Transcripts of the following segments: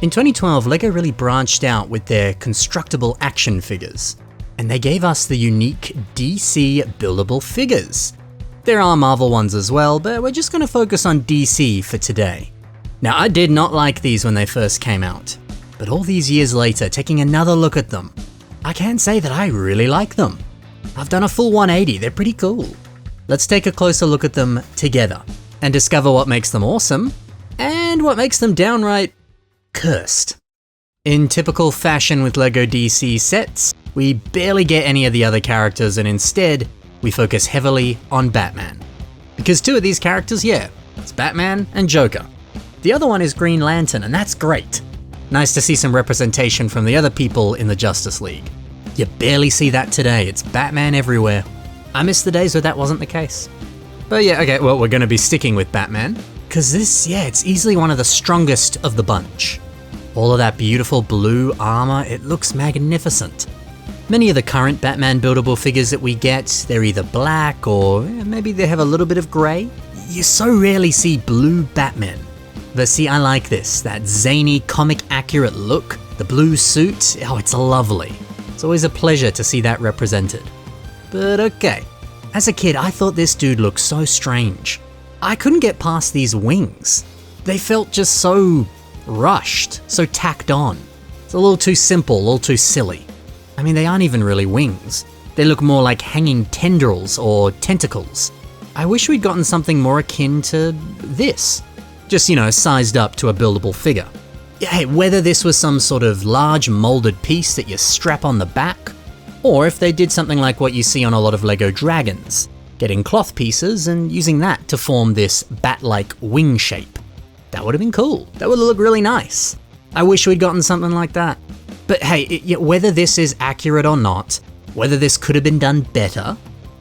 In 2012, LEGO really branched out with their constructible action figures, and they gave us the unique DC buildable figures. There are Marvel ones as well, but we're just going to focus on DC for today. Now, I did not like these when they first came out, but all these years later, taking another look at them, I can say that I really like them. I've done a full 180, they're pretty cool. Let's take a closer look at them together and discover what makes them awesome and what makes them downright cursed. In typical fashion with LEGO DC sets, we barely get any of the other characters and instead, we focus heavily on Batman. Because two of these characters, yeah, it's Batman and Joker. The other one is Green Lantern, and that's great. Nice to see some representation from the other people in the Justice League. You barely see that today, it's Batman everywhere. I miss the days where that wasn't the case. But yeah, okay, well, we're gonna be sticking with Batman, because this, yeah, it's easily one of the strongest of the bunch. All of that beautiful blue armor, it looks magnificent. Many of the current Batman buildable figures that we get, they're either black or maybe they have a little bit of grey. You so rarely see blue Batman. But see, I like this, that zany, comic accurate look, the blue suit, oh, it's lovely. It's always a pleasure to see that represented. But okay, as a kid, I thought this dude looked so strange. I couldn't get past these wings. They felt just so rushed, so tacked on. It's a little too simple, a little too silly. I mean, they aren't even really wings. They look more like hanging tendrils or tentacles. I wish we'd gotten something more akin to this. Just, you know, sized up to a buildable figure. Hey, whether this was some sort of large molded piece that you strap on the back, or if they did something like what you see on a lot of LEGO dragons, getting cloth pieces and using that to form this bat-like wing shape. That would have been cool. That would have looked really nice. I wish we'd gotten something like that. But hey, whether this is accurate or not, whether this could have been done better,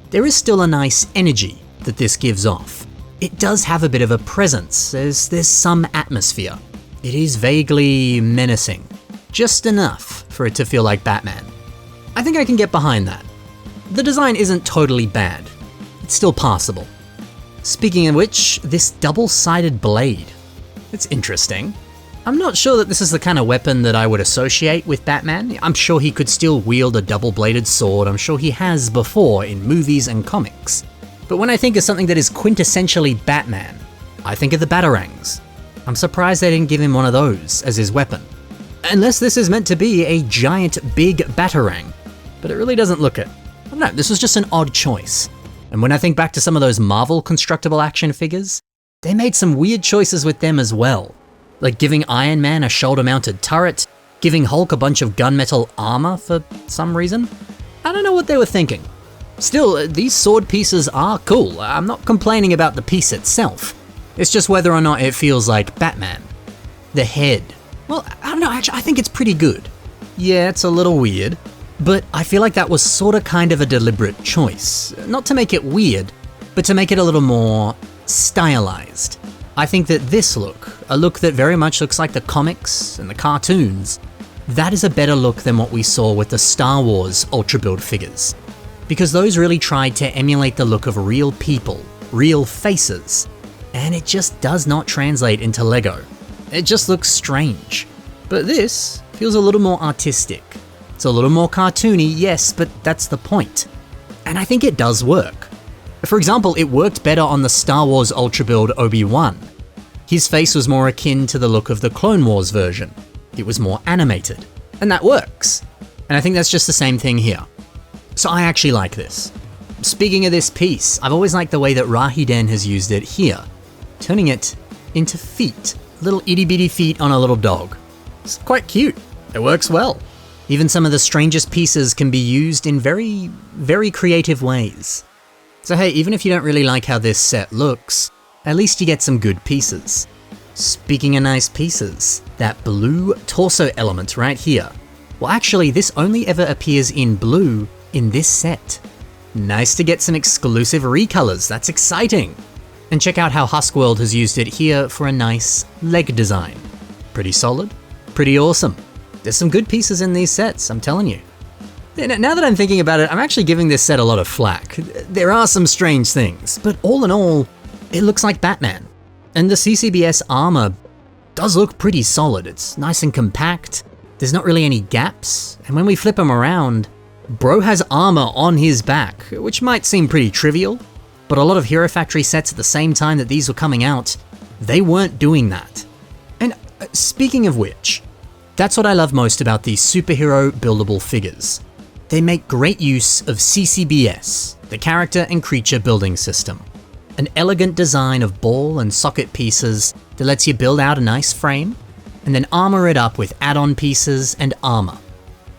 there is still a nice energy that this gives off. It does have a bit of a presence, there's some atmosphere. It is vaguely menacing, just enough for it to feel like Batman. I think I can get behind that. The design isn't totally bad. It's still passable. Speaking of which, this double-sided blade. It's interesting. I'm not sure that this is the kind of weapon that I would associate with Batman. I'm sure he could still wield a double-bladed sword. I'm sure he has before in movies and comics. But when I think of something that is quintessentially Batman, I think of the Batarangs. I'm surprised they didn't give him one of those as his weapon. Unless this is meant to be a giant big Batarang. But it really doesn't look it. I don't know, this was just an odd choice. And when I think back to some of those Marvel constructible action figures, they made some weird choices with them as well. Like giving Iron Man a shoulder-mounted turret, giving Hulk a bunch of gunmetal armor for some reason. I don't know what they were thinking. Still, these sword pieces are cool. I'm not complaining about the piece itself. It's just whether or not it feels like Batman. The head. Well, I don't know, actually, I think it's pretty good. Yeah, it's a little weird, but I feel like that was sorta kind of a deliberate choice. Not to make it weird, but to make it a little more stylized. I think that this look, a look that very much looks like the comics and the cartoons, that is a better look than what we saw with the Star Wars Ultra Build figures. Because those really tried to emulate the look of real people, real faces, and it just does not translate into LEGO. It just looks strange. But this feels a little more artistic. It's a little more cartoony, yes, but that's the point. And I think it does work. For example, it worked better on the Star Wars Ultra Build Obi-Wan. His face was more akin to the look of the Clone Wars version. It was more animated, and that works. And I think that's just the same thing here. So I actually like this. Speaking of this piece, I've always liked the way that Rahiden has used it here, turning it into feet, little itty-bitty feet on a little dog. It's quite cute. It works well. Even some of the strangest pieces can be used in very, very creative ways. So hey, even if you don't really like how this set looks, at least you get some good pieces. Speaking of nice pieces, that blue torso element right here. Well, actually, this only ever appears in blue in this set. Nice to get some exclusive recolors, that's exciting. And check out how Huskworld has used it here for a nice leg design. Pretty solid, pretty awesome. There's some good pieces in these sets, I'm telling you. Now that I'm thinking about it, I'm actually giving this set a lot of flack. There are some strange things, but all in all, it looks like Batman. And the CCBS armor, does look pretty solid. It's nice and compact, there's not really any gaps, and when we flip him around, bro has armor on his back, which might seem pretty trivial, but a lot of Hero Factory sets at the same time that these were coming out, they weren't doing that. And speaking of which, that's what I love most about these superhero buildable figures. They make great use of CCBS, the character and creature building system. An elegant design of ball and socket pieces that lets you build out a nice frame, and then armor it up with add-on pieces and armor.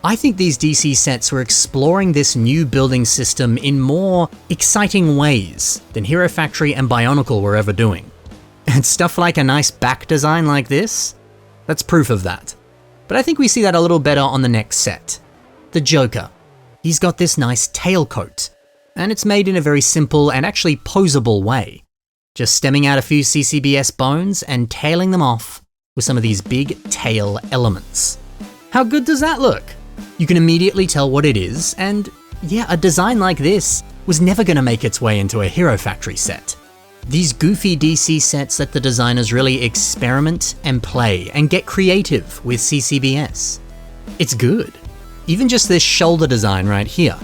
I think these DC sets were exploring this new building system in more exciting ways than Hero Factory and Bionicle were ever doing. And stuff like a nice back design like this, that's proof of that. But I think we see that a little better on the next set. The Joker. He's got this nice tailcoat, and it's made in a very simple and actually posable way. Just stemming out a few CCBS bones and tailing them off with some of these big tail elements. How good does that look? You can immediately tell what it is, and yeah, a design like this was never going to make its way into a Hero Factory set. These goofy DC sets let the designers really experiment and play and get creative with CCBS. It's good. Even just this shoulder design right here.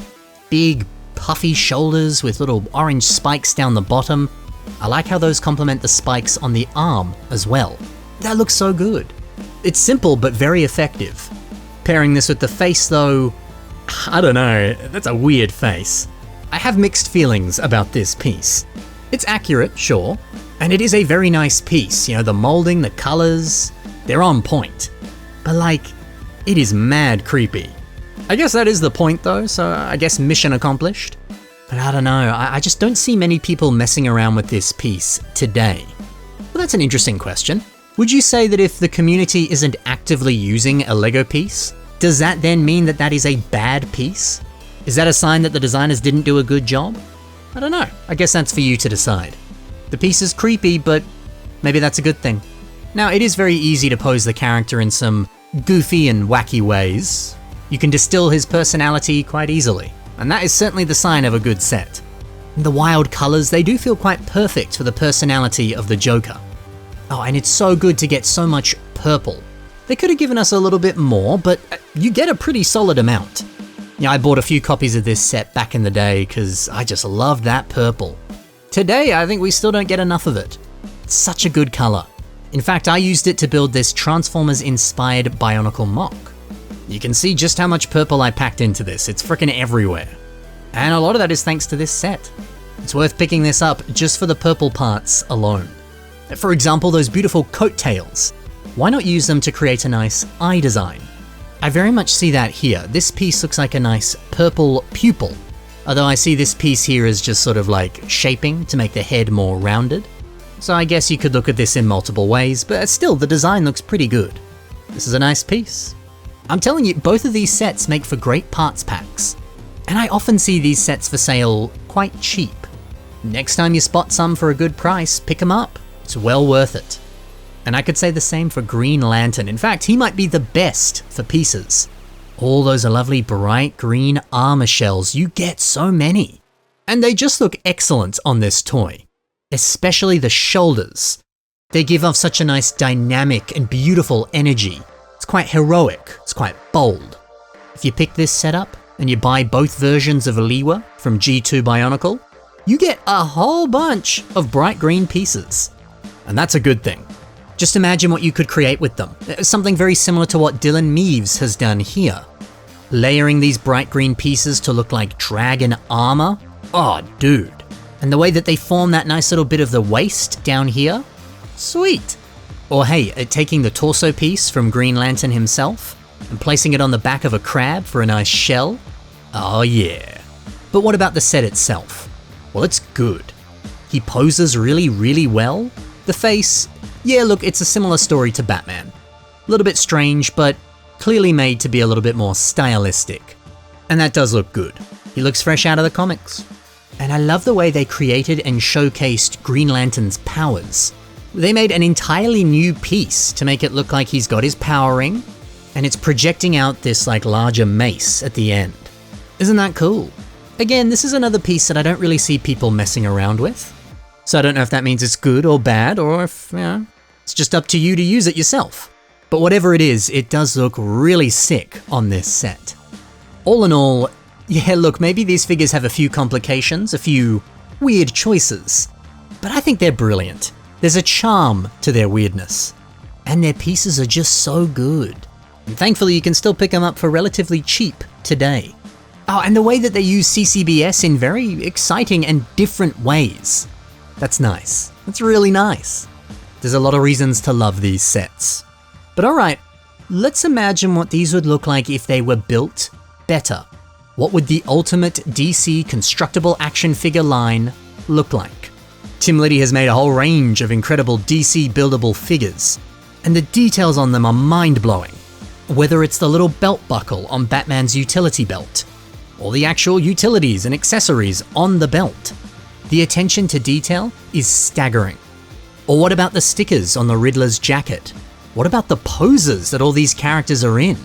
Big, puffy shoulders with little orange spikes down the bottom. I like how those complement the spikes on the arm as well. That looks so good. It's simple but very effective. Pairing this with the face though, I don't know, that's a weird face. I have mixed feelings about this piece. It's accurate, sure, and it is a very nice piece. You know, the molding, the colors, they're on point. But like, it is mad creepy. I guess that is the point though, so I guess mission accomplished. But I don't know, I just don't see many people messing around with this piece today. Well, that's an interesting question. Would you say that if the community isn't actively using a Lego piece, does that then mean that that is a bad piece? Is that a sign that the designers didn't do a good job? I don't know, I guess that's for you to decide. The piece is creepy, but maybe that's a good thing. Now, it is very easy to pose the character in some goofy and wacky ways. You can distill his personality quite easily, and that is certainly the sign of a good set. The wild colors, they do feel quite perfect for the personality of the Joker. Oh, and it's so good to get so much purple. They could have given us a little bit more, but you get a pretty solid amount. Yeah, I bought a few copies of this set back in the day because I just loved that purple. Today, I think we still don't get enough of it. It's such a good color. In fact, I used it to build this Transformers-inspired Bionicle mock. You can see just how much purple I packed into this. It's freaking everywhere. And a lot of that is thanks to this set. It's worth picking this up just for the purple parts alone. For example, those beautiful coattails. Why not use them to create a nice eye design? I very much see that here. This piece looks like a nice purple pupil, although I see this piece here as just sort of like shaping to make the head more rounded. So I guess you could look at this in multiple ways, but still the design looks pretty good. This is a nice piece. I'm telling you, both of these sets make for great parts packs, and I often see these sets for sale quite cheap. Next time you spot some for a good price, pick them up. It's well worth it. And I could say the same for Green Lantern. In fact, he might be the best for pieces. All those lovely bright green armor shells, you get so many. And they just look excellent on this toy. Especially the shoulders. They give off such a nice dynamic and beautiful energy. It's quite heroic, it's quite bold. If you pick this setup and you buy both versions of Aliwa from G2 Bionicle, you get a whole bunch of bright green pieces. And that's a good thing. Just imagine what you could create with them. Something very similar to what Dylan Meaves has done here. Layering these bright green pieces to look like dragon armor. Oh, dude. And the way that they form that nice little bit of the waist down here. Sweet. Or hey, taking the torso piece from Green Lantern himself and placing it on the back of a crab for a nice shell. Oh yeah. But what about the set itself? Well, it's good. He poses really, really well. The face, yeah, look, it's a similar story to Batman. A little bit strange, but clearly made to be a little bit more stylistic. And that does look good. He looks fresh out of the comics. And I love the way they created and showcased Green Lantern's powers. They made an entirely new piece to make it look like he's got his power ring, and it's projecting out this like larger mace at the end. Isn't that cool? Again, this is another piece that I don't really see people messing around with. So I don't know if that means it's good or bad, or if, you know, It's just up to you to use it yourself. But whatever it is, it does look really sick on this set. All in all, yeah, look, maybe these figures have a few complications, a few weird choices, but I think they're brilliant. There's a charm to their weirdness, and their pieces are just so good. And thankfully, you can still pick them up for relatively cheap today. Oh, and the way that they use CCBS in very exciting and different ways. That's nice. That's really nice. There's a lot of reasons to love these sets. But alright, let's imagine what these would look like if they were built better. What would the ultimate DC constructible action figure line look like? Tim Liddy has made a whole range of incredible DC buildable figures, and the details on them are mind-blowing. Whether it's the little belt buckle on Batman's utility belt, or the actual utilities and accessories on the belt, the attention to detail is staggering. Or what about the stickers on the Riddler's jacket? What about the poses that all these characters are in?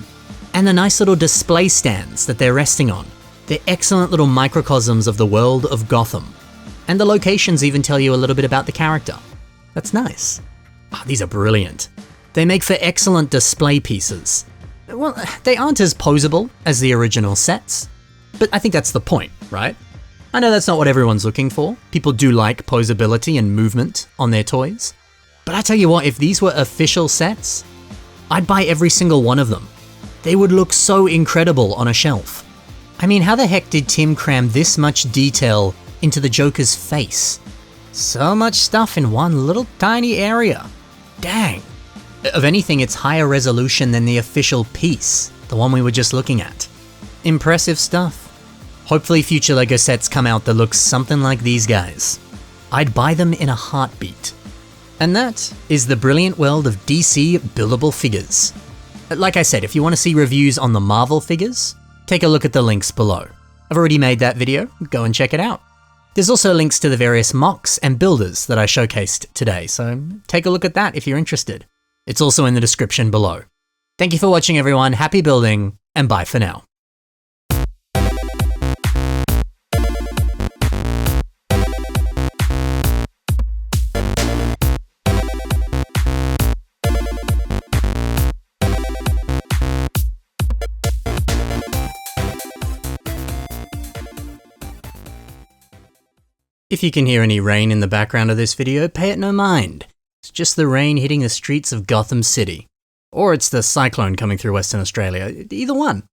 And the nice little display stands that they're resting on. They're excellent little microcosms of the world of Gotham. And the locations even tell you a little bit about the character. That's nice. Oh, these are brilliant. They make for excellent display pieces. Well, they aren't as posable as the original sets, but I think that's the point, right? I know that's not what everyone's looking for. People do like posability and movement on their toys. But I tell you what, if these were official sets, I'd buy every single one of them. They would look so incredible on a shelf. I mean, how the heck did Tim cram this much detail into the Joker's face? So much stuff in one little tiny area. Dang. If anything, it's higher resolution than the official piece, the one we were just looking at. Impressive stuff. Hopefully future LEGO sets come out that looks something like these guys. I'd buy them in a heartbeat. And that is the brilliant world of DC buildable figures. Like I said, if you want to see reviews on the Marvel figures, take a look at the links below. I've already made that video, go and check it out. There's also links to the various mocks and builders that I showcased today, so take a look at that if you're interested. It's also in the description below. Thank you for watching everyone, happy building, and bye for now. If you can hear any rain in the background of this video, pay it no mind. It's just the rain hitting the streets of Gotham City. Or it's the cyclone coming through Western Australia, either one.